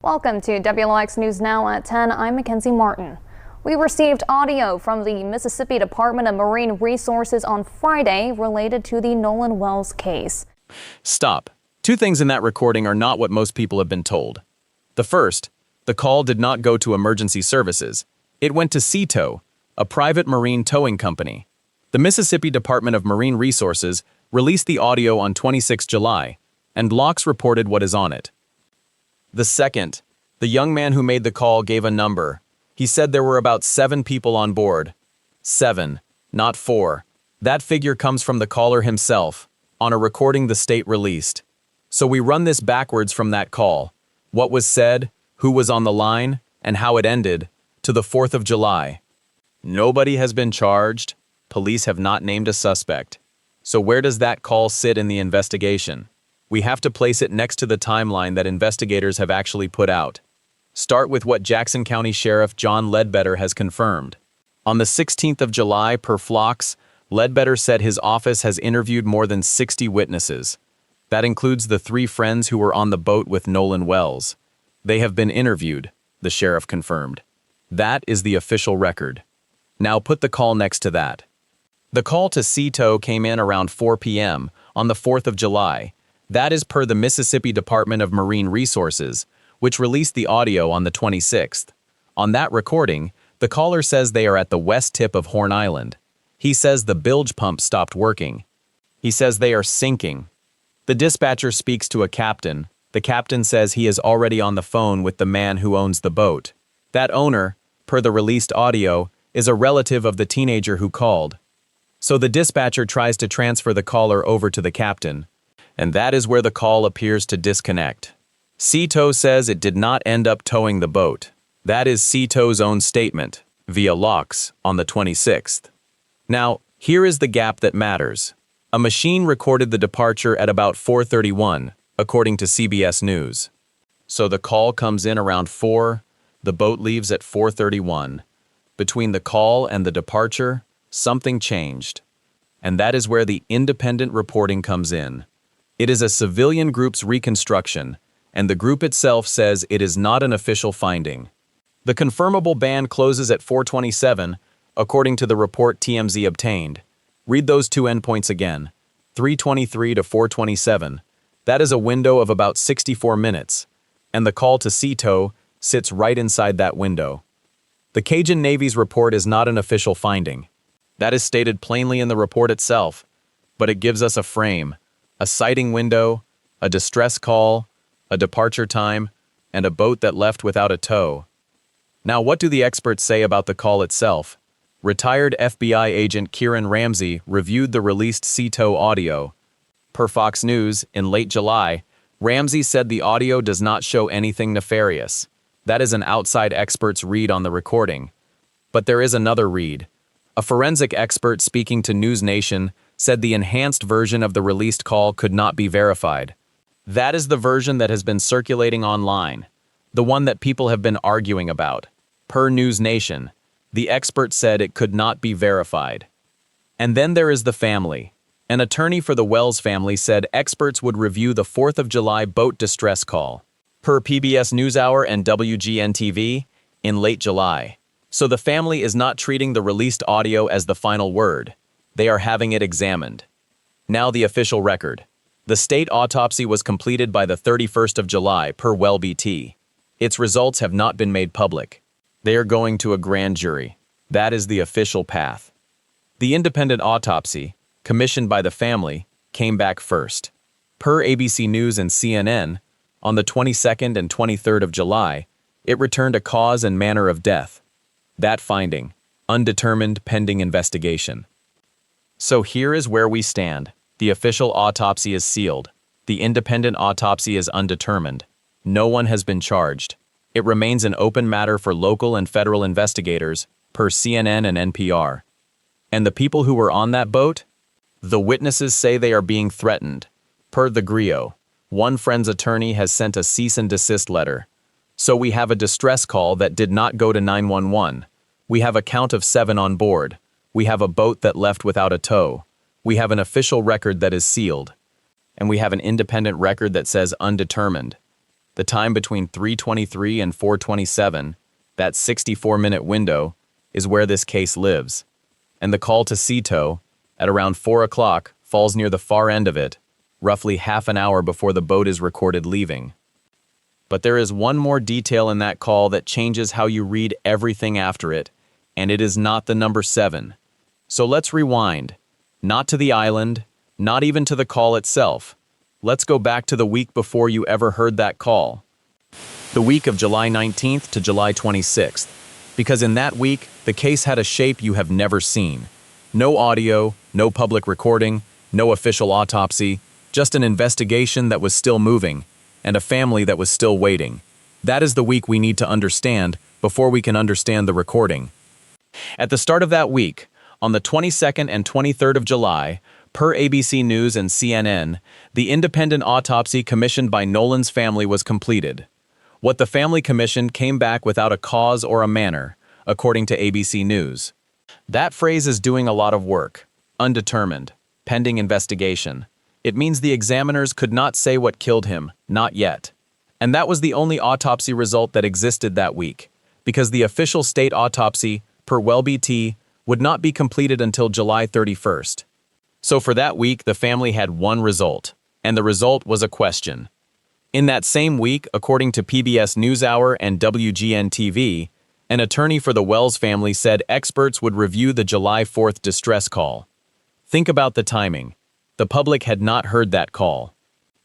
Welcome to WLOX News Now at 10. I'm Mackenzie Martin. We received audio from the Mississippi Department of Marine Resources on Friday related to the Nolan Wells case. Stop. Two things in that recording are not what most people have been told. The first, the call did not go to emergency services. It went to CTOW, a private marine towing company. The Mississippi Department of Marine Resources released the audio on 26 July, and WLOX reported what is on it. The second, the young man who made the call gave a number. He said there were about 7 people on board. 7, not 4. That figure comes from the caller himself, on a recording the state released. So we run this backwards from that call. What was said, who was on the line, and how it ended, to the 4th of July. Nobody has been charged. Police have not named a suspect. So where does that call sit in the investigation? We have to place it next to the timeline that investigators have actually put out. Start with what Jackson County Sheriff John Ledbetter has confirmed. On the 16th of July, per WLOX, Ledbetter said his office has interviewed more than 60 witnesses. That includes the 3 friends who were on the boat with Nolan Wells. They have been interviewed, the sheriff confirmed. That is the official record. Now put the call next to that. The call to CTOW came in around 4 p.m. on the 4th of July. That is per the Mississippi Department of Marine Resources, which released the audio on the 26th. On that recording, the caller says they are at the west tip of Horn Island. He says the bilge pump stopped working. He says they are sinking. The dispatcher speaks to a captain. The captain says he is already on the phone with the man who owns the boat. That owner, per the released audio, is a relative of the teenager who called. So the dispatcher tries to transfer the caller over to the captain. And that is where the call appears to disconnect. CTOW says it did not end up towing the boat. That is CTOW's own statement, via WLOX, on the 26th. Now, here is the gap that matters. A machine recorded the departure at about 4:31, according to CBS News. So the call comes in around 4, the boat leaves at 4:31. Between the call and the departure, something changed. And that is where the independent reporting comes in. It is a civilian group's reconstruction, and the group itself says it is not an official finding. The confirmable ban closes at 4:27, according to the report TMZ obtained. Read those 2 endpoints again, 3:23 to 4:27. That is a window of about 64 minutes, and the call to CTOW sits right inside that window. The Cajun Navy's report is not an official finding. That is stated plainly in the report itself, but it gives us a frame. A sighting window, a distress call, a departure time, and a boat that left without a tow. Now, what do the experts say about the call itself? Retired FBI agent Kieran Ramsey reviewed the released CTOW audio. Per Fox News, in late July, Ramsey said the audio does not show anything nefarious. That is an outside expert's read on the recording. But there is another read. A forensic expert speaking to NewsNation said the enhanced version of the released call could not be verified. That is the version that has been circulating online, the one that people have been arguing about. Per NewsNation, the expert said it could not be verified. And then there is the family. An attorney for the Wells family said experts would review the 4th of July boat distress call. Per PBS NewsHour and WGN-TV, in late July. So the family is not treating the released audio as the final word. They are having it examined. Now the official record. The state autopsy was completed by the 31st of July per WellBT. Its results have not been made public. They are going to a grand jury. That is the official path. The independent autopsy, commissioned by the family, came back first. Per ABC News and CNN, on the 22nd and 23rd of July, it returned a cause and manner of death. That finding, undetermined pending investigation. So here is where we stand. The official autopsy is sealed. The independent autopsy is undetermined. No one has been charged. It remains an open matter for local and federal investigators, per CNN and NPR. And the people who were on that boat? The witnesses say they are being threatened. Per the Griot, one friend's attorney has sent a cease and desist letter. So we have a distress call that did not go to 911. We have a count of 7 on board. We have a boat that left without a tow. We have an official record that is sealed. And we have an independent record that says undetermined. The time between 3:23 and 4:27, that 64-minute window, is where this case lives. And the call to sea tow, at around 4 o'clock, falls near the far end of it, roughly half an hour before the boat is recorded leaving. But there is one more detail in that call that changes how you read everything after it, and it is not the number 7. So let's rewind. Not to the island, not even to the call itself. Let's go back to the week before you ever heard that call. The week of July 19th to July 26th. Because in that week, the case had a shape you have never seen. No audio, no public recording, no official autopsy, just an investigation that was still moving, and a family that was still waiting. That is the week we need to understand before we can understand the recording. At the start of that week, on the 22nd and 23rd of July, per ABC News and CNN, the independent autopsy commissioned by Nolan's family was completed. What the family commissioned came back without a cause or a manner, according to ABC News. That phrase is doing a lot of work. Undetermined. Pending investigation. It means the examiners could not say what killed him, not yet. And that was the only autopsy result that existed that week, because the official state autopsy, per WLBT, would not be completed until July 31st. So for that week, the family had one result, and the result was a question. In that same week, according to PBS NewsHour and WGN-TV, an attorney for the Wells family said experts would review the July 4th distress call. Think about the timing. The public had not heard that call.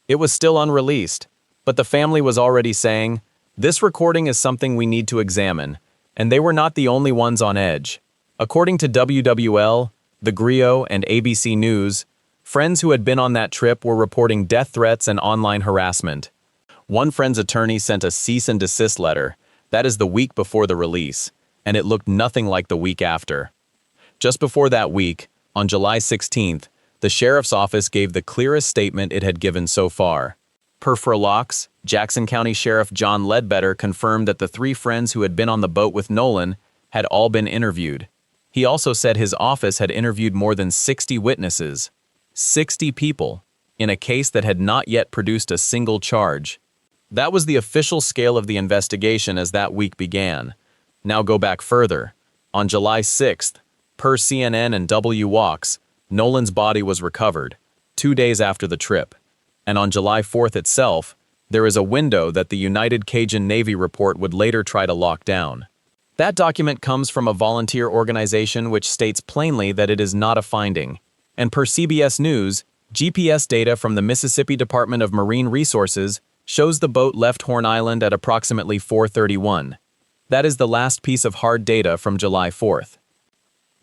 It was still unreleased, but the family was already saying, "This recording is something we need to examine," and they were not the only ones on edge. According to WWL, The Grio, and ABC News, friends who had been on that trip were reporting death threats and online harassment. One friend's attorney sent a cease and desist letter, that is the week before the release, and it looked nothing like the week after. Just before that week, on July 16th, the sheriff's office gave the clearest statement it had given so far. Per WLOX, Jackson County Sheriff John Ledbetter confirmed that the 3 friends who had been on the boat with Nolan had all been interviewed. He also said his office had interviewed more than 60 witnesses, 60 people, in a case that had not yet produced a single charge. That was the official scale of the investigation as that week began. Now go back further. On July 6th, per CNN and WLOX, Nolan's body was recovered, 2 days after the trip. And on July 4th itself, there is a window that the United Cajun Navy report would later try to lock down. That document comes from a volunteer organization which states plainly that it is not a finding. And per CBS News, GPS data from the Mississippi Department of Marine Resources shows the boat left Horn Island at approximately 4:31. That is the last piece of hard data from July 4th.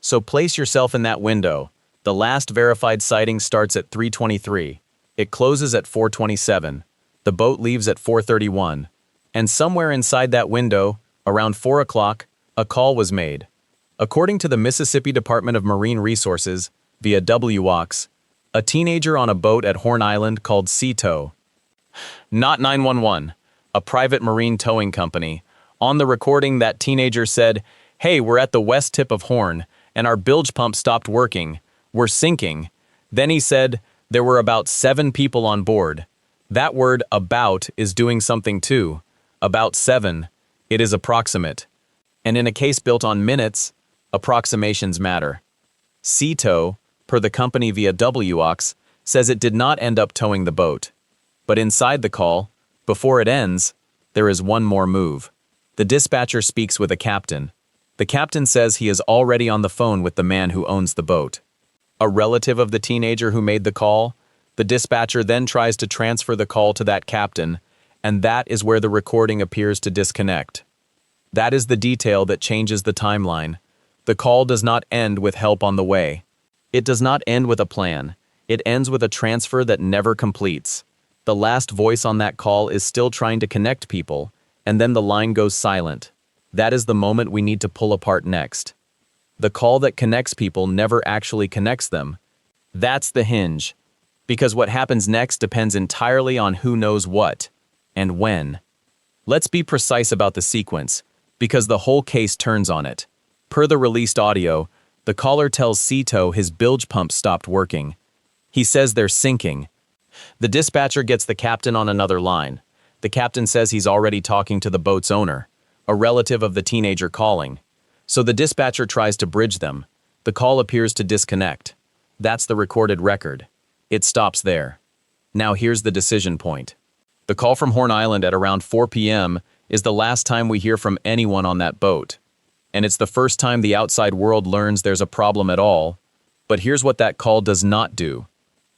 So place yourself in that window. The last verified sighting starts at 3:23. It closes at 4:27. The boat leaves at 4:31. And somewhere inside that window, around 4 o'clock, a call was made. According to the Mississippi Department of Marine Resources, via WLOX, a teenager on a boat at Horn Island called Sea Tow. Not 911, a private marine towing company. On the recording, that teenager said, "Hey, we're at the west tip of Horn, and our bilge pump stopped working. We're sinking." Then he said, there were about 7 people on board. That word, about, is doing something too. About 7. It is approximate. And in a case built on minutes, approximations matter. Sea Tow, per the company via WLOX, says it did not end up towing the boat. But inside the call, before it ends, there is one more move. The dispatcher speaks with a captain. The captain says he is already on the phone with the man who owns the boat. A relative of the teenager who made the call, the dispatcher then tries to transfer the call to that captain, and that is where the recording appears to disconnect. That is the detail that changes the timeline. The call does not end with help on the way. It does not end with a plan. It ends with a transfer that never completes. The last voice on that call is still trying to connect people, and then the line goes silent. That is the moment we need to pull apart next. The call that connects people never actually connects them. That's the hinge. Because what happens next depends entirely on who knows what, and when. Let's be precise about the sequence, because the whole case turns on it. Per the released audio, the caller tells Sea Tow his bilge pump stopped working. He says they're sinking. The dispatcher gets the captain on another line. The captain says he's already talking to the boat's owner, a relative of the teenager calling. So the dispatcher tries to bridge them. The call appears to disconnect. That's the recorded record. It stops there. Now here's the decision point. The call from Horn Island at around 4 p.m. is the last time we hear from anyone on that boat. And it's the first time the outside world learns there's a problem at all. But here's what that call does not do.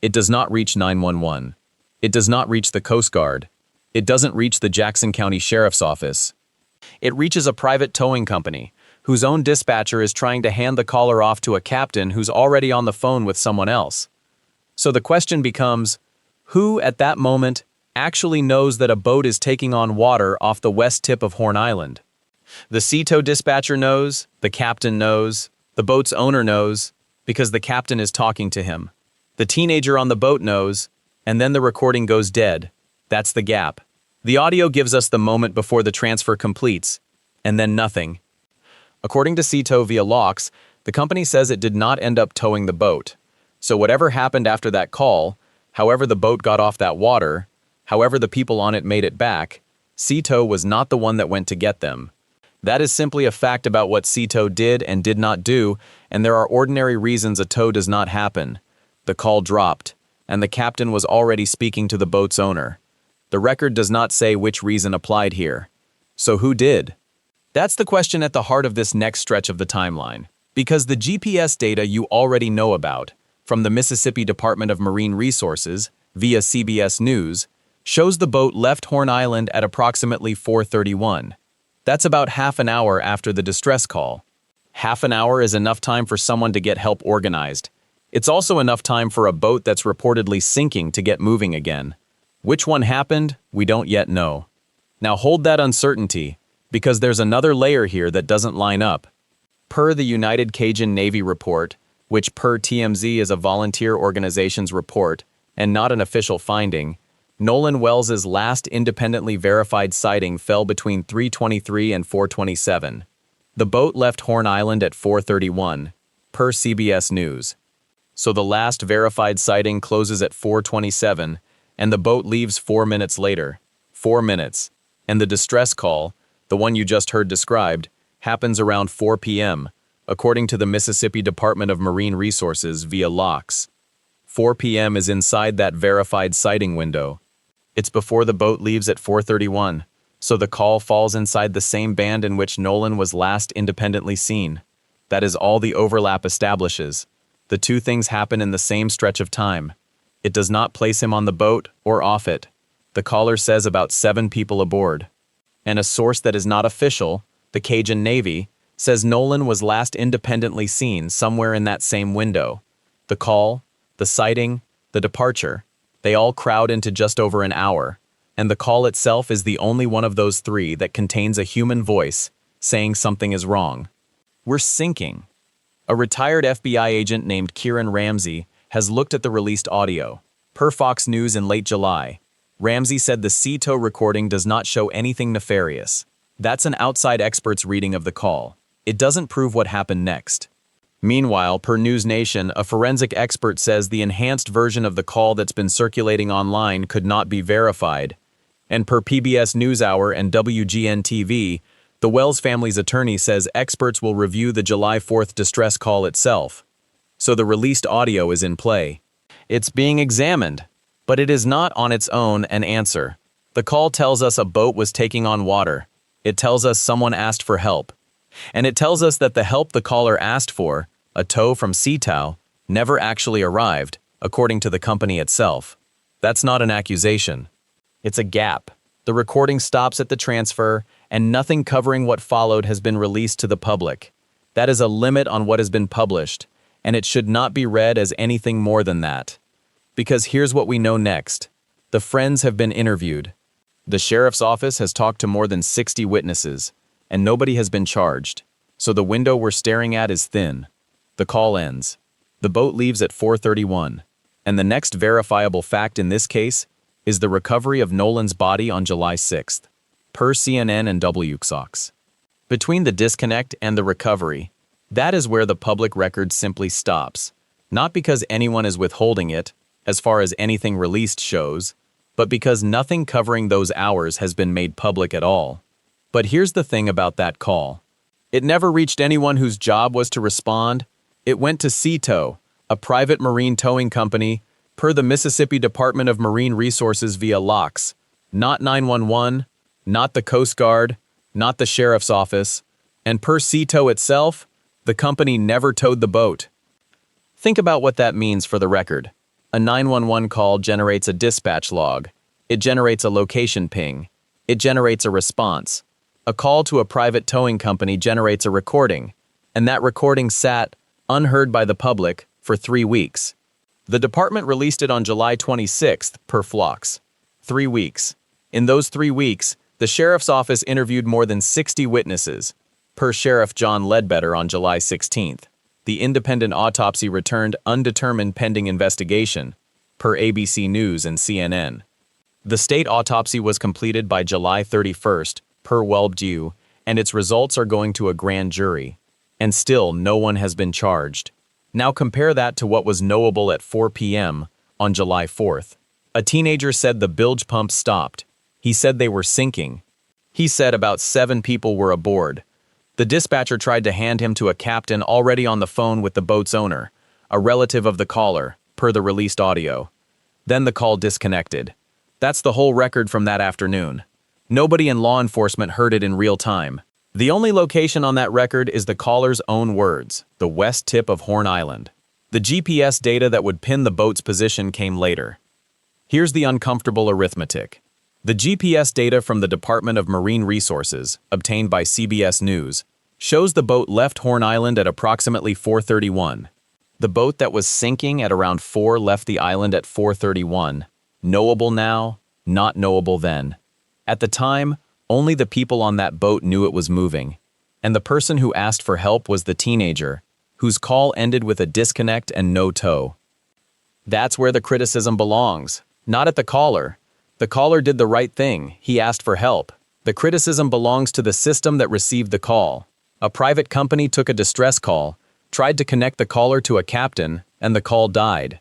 It does not reach 911. It does not reach the Coast Guard. It doesn't reach the Jackson County Sheriff's Office. It reaches a private towing company, whose own dispatcher is trying to hand the caller off to a captain who's already on the phone with someone else. So the question becomes, who at that moment actually knows that a boat is taking on water off the west tip of Horn Island? The sea tow dispatcher knows, the captain knows, the boat's owner knows, because the captain is talking to him. The teenager on the boat knows, and then the recording goes dead. That's the gap. The audio gives us the moment before the transfer completes, and then nothing. According to WLOX, the company says it did not end up towing the boat. So whatever happened after that call, however the boat got off that water, however the people on it made it back, Sea Tow was not the one that went to get them. That is simply a fact about what Sea Tow did and did not do, and there are ordinary reasons a tow does not happen. The call dropped, and the captain was already speaking to the boat's owner. The record does not say which reason applied here. So who did? That's the question at the heart of this next stretch of the timeline. Because the GPS data you already know about, from the Mississippi Department of Marine Resources, via CBS News, shows the boat left Horn Island at approximately 4:31. That's about half an hour after the distress call. Half an hour is enough time for someone to get help organized. It's also enough time for a boat that's reportedly sinking to get moving again. Which one happened, we don't yet know. Now hold that uncertainty, because there's another layer here that doesn't line up. Per the United Cajun Navy report, which per TMZ is a volunteer organization's report and not an official finding, Nolan Wells' last independently verified sighting fell between 3:23 and 4:27. The boat left Horn Island at 4:31, per CBS News. So the last verified sighting closes at 4:27, and the boat leaves 4 minutes later. 4 minutes. And the distress call, the one you just heard described, happens around 4 p.m., according to the Mississippi Department of Marine Resources via WLOX. 4 p.m. is inside that verified sighting window. It's before the boat leaves at 4:31, so the call falls inside the same band in which Nolan was last independently seen. That is all the overlap establishes. The two things happen in the same stretch of time. It does not place him on the boat or off it. The caller says about 7 people aboard. And a source that is not official, the Cajun Navy, says Nolan was last independently seen somewhere in that same window. The call, the sighting, the departure, they all crowd into just over an hour, and the call itself is the only one of those three that contains a human voice saying something is wrong. We're sinking. A retired FBI agent named Kieran Ramsey has looked at the released audio. Per Fox News in late July, Ramsey said the Sea Tow recording does not show anything nefarious. That's an outside expert's reading of the call. It doesn't prove what happened next. Meanwhile, per NewsNation, a forensic expert says the enhanced version of the call that's been circulating online could not be verified. And per PBS NewsHour and WGN-TV, the Wells family's attorney says experts will review the July 4th distress call itself. So the released audio is in play. It's being examined, but it is not on its own an answer. The call tells us a boat was taking on water. It tells us someone asked for help. And it tells us that the help the caller asked for, a tow from Sea Tow, never actually arrived, according to the company itself. That's not an accusation. It's a gap. The recording stops at the transfer, and nothing covering what followed has been released to the public. That is a limit on what has been published, and it should not be read as anything more than that. Because here's what we know next. The friends have been interviewed. The sheriff's office has talked to more than 60 witnesses, and nobody has been charged. So the window we're staring at is thin. The call ends. The boat leaves at 4:31, and the next verifiable fact in this case is the recovery of Nolan's body on July 6th, per CNN and WLOX. Between the disconnect and the recovery, that is where the public record simply stops. Not because anyone is withholding it, as far as anything released shows, but because nothing covering those hours has been made public at all. But here's the thing about that call. It never reached anyone whose job was to respond. It went to CTOW, a private marine towing company, per the Mississippi Department of Marine Resources via WLOX, not 911, not the Coast Guard, not the Sheriff's Office, and per CTOW itself, the company never towed the boat. Think about what that means for the record. A 911 call generates a dispatch log. It generates a location ping. It generates a response. A call to a private towing company generates a recording, and that recording sat, unheard by the public, for 3 weeks. The department released it on July 26th, per WLOX. 3 weeks. In those 3 weeks, the Sheriff's Office interviewed more than 60 witnesses, per Sheriff John Ledbetter on July 16th. The independent autopsy returned undetermined pending investigation, per ABC News and CNN. The state autopsy was completed by July 31st, per WLOX, and its results are going to a grand jury. And still, no one has been charged. Now compare that to what was knowable at 4 p.m. on July 4th. A teenager said the bilge pump stopped. He said they were sinking. He said about 7 people were aboard. The dispatcher tried to hand him to a captain already on the phone with the boat's owner, a relative of the caller, per the released audio. Then the call disconnected. That's the whole record from that afternoon. Nobody in law enforcement heard it in real time. The only location on that record is the caller's own words, the west tip of Horn Island. The GPS data that would pin the boat's position came later. Here's the uncomfortable arithmetic. The GPS data from the Department of Marine Resources, obtained by CBS News, shows the boat left Horn Island at approximately 4:31. The boat that was sinking at around 4 left the island at 4:31. Knowable now, not knowable then. At the time, only the people on that boat knew it was moving, and the person who asked for help was the teenager, whose call ended with a disconnect and no tow. That's where the criticism belongs, not at the caller. The caller did the right thing, he asked for help. The criticism belongs to the system that received the call. A private company took a distress call, tried to connect the caller to a captain, and the call died.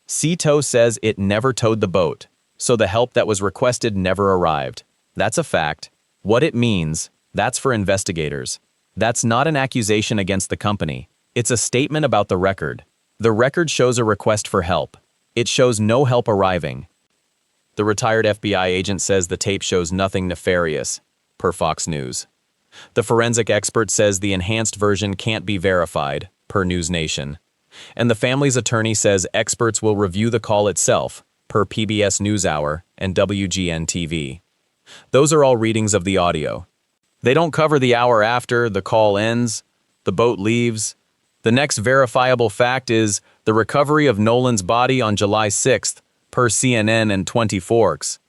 CTOW says it never towed the boat, so the help that was requested never arrived. That's a fact. What it means, that's for investigators. That's not an accusation against the company. It's a statement about the record. The record shows a request for help. It shows no help arriving. The retired FBI agent says the tape shows nothing nefarious, per Fox News. The forensic expert says the enhanced version can't be verified, per NewsNation. And the family's attorney says experts will review the call itself, per PBS NewsHour and WGN-TV. Those are all readings of the audio. They don't cover the hour after the call ends, the boat leaves. The next verifiable fact is the recovery of Nolan's body on July 6th, per CNN and 24x.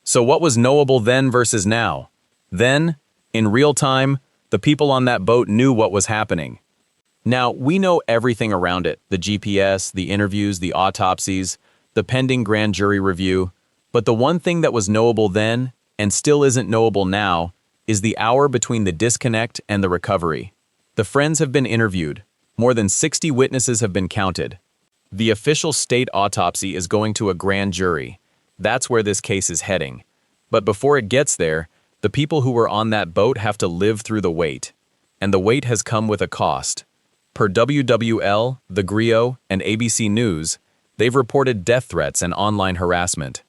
So what was knowable then versus now? Then, in real time, the people on that boat knew what was happening. Now, we know everything around it, the GPS, the interviews, the autopsies, the pending grand jury review, but the one thing that was knowable then, and still isn't knowable now, is the hour between the disconnect and the recovery. The friends have been interviewed. More than 60 witnesses have been counted. The official state autopsy is going to a grand jury. That's where this case is heading. But before it gets there, the people who were on that boat have to live through the wait. And the wait has come with a cost. Per WWL, The Grio, and ABC News, they've reported death threats and online harassment.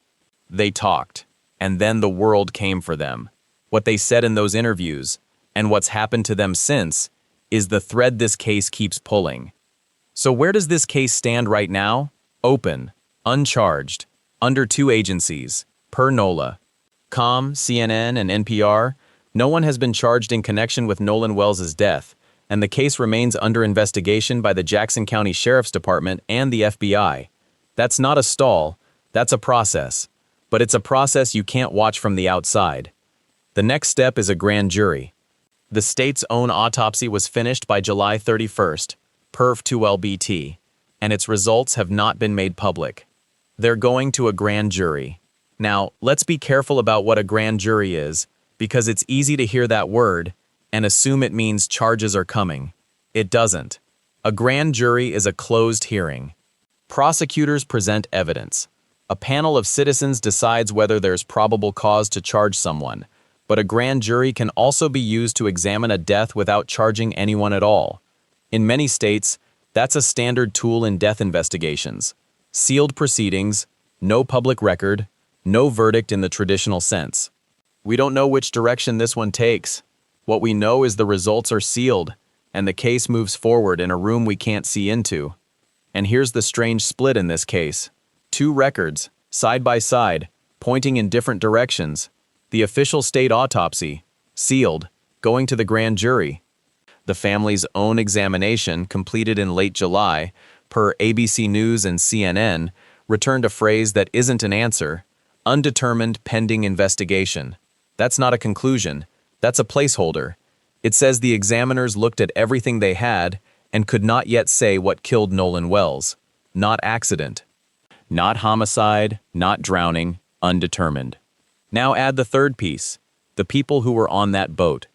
They talked, and then the world came for them. What they said in those interviews, and what's happened to them since, is the thread this case keeps pulling. So where does this case stand right now? Open, uncharged, under 2 agencies, per NOLA. CNN, and NPR, no one has been charged in connection with Nolan Wells' death, and the case remains under investigation by the Jackson County Sheriff's Department and the FBI. That's not a stall, that's a process. But it's a process you can't watch from the outside. The next step is a grand jury. The state's own autopsy was finished by July 31st, Perf 2LBT, and its results have not been made public. They're going to a grand jury. Now, let's be careful about what a grand jury is, because it's easy to hear that word and assume it means charges are coming. It doesn't. A grand jury is a closed hearing. Prosecutors present evidence. A panel of citizens decides whether there's probable cause to charge someone, but a grand jury can also be used to examine a death without charging anyone at all. In many states, that's a standard tool in death investigations. Sealed proceedings, no public record, no verdict in the traditional sense. We don't know which direction this one takes. What we know is the results are sealed, and the case moves forward in a room we can't see into. And here's the strange split in this case. Two records, side by side, pointing in different directions. The official state autopsy, sealed, going to the grand jury. The family's own examination, completed in late July, per ABC News and CNN, returned a phrase that isn't an answer: undetermined pending investigation. That's not a conclusion. That's a placeholder. It says the examiners looked at everything they had and could not yet say what killed Nolan Wells. Not accident. Not homicide, not drowning, undetermined. Now add the third piece, the people who were on that boat.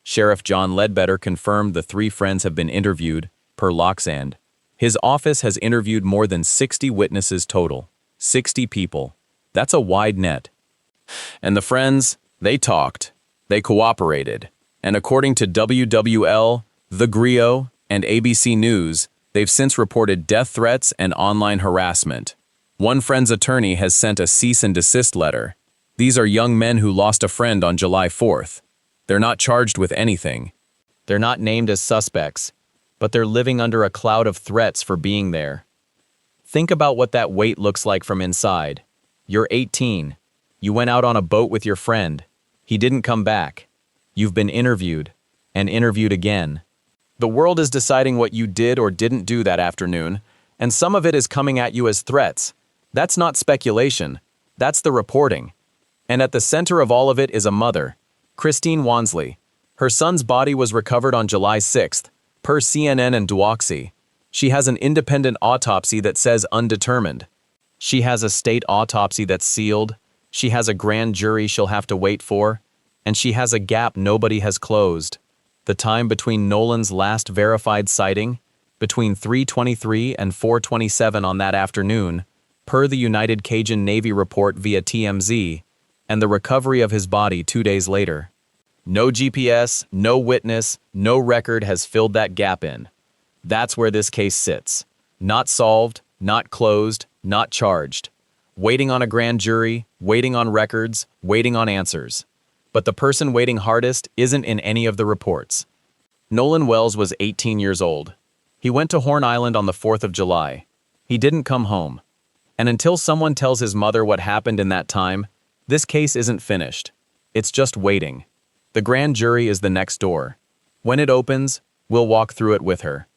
Sheriff John Ledbetter confirmed the three friends have been interviewed, per WLOX. His office has interviewed more than 60 witnesses total. 60 people. That's a wide net. And the friends, they talked. They cooperated. And according to WWL, The Grio, and ABC News, they've since reported death threats and online harassment. One friend's attorney has sent a cease and desist letter. These are young men who lost a friend on July 4th. They're not charged with anything. They're not named as suspects, but they're living under a cloud of threats for being there. Think about what that weight looks like from inside. You're 18. You went out on a boat with your friend. He didn't come back. You've been interviewed, and interviewed again. The world is deciding what you did or didn't do that afternoon, and some of it is coming at you as threats. That's not speculation. That's the reporting. And at the center of all of it is a mother, Christine Wansley. Her son's body was recovered on July 6th, per CNN and WLOX. She has an independent autopsy that says undetermined. She has a state autopsy that's sealed. She has a grand jury she'll have to wait for. And she has a gap nobody has closed. The time between Nolan's last verified sighting, between 3:23 and 4:27 on that afternoon, per the United Cajun Navy report via TMZ, and the recovery of his body 2 days later. No GPS, no witness, no record has filled that gap in. That's where this case sits. Not solved, not closed, not charged. Waiting on a grand jury, waiting on records, waiting on answers. But the person waiting hardest isn't in any of the reports. Nolan Wells was 18 years old. He went to Horn Island on the 4th of July. He didn't come home. And until someone tells his mother what happened in that time, this case isn't finished. It's just waiting. The grand jury is the next door. When it opens, we'll walk through it with her.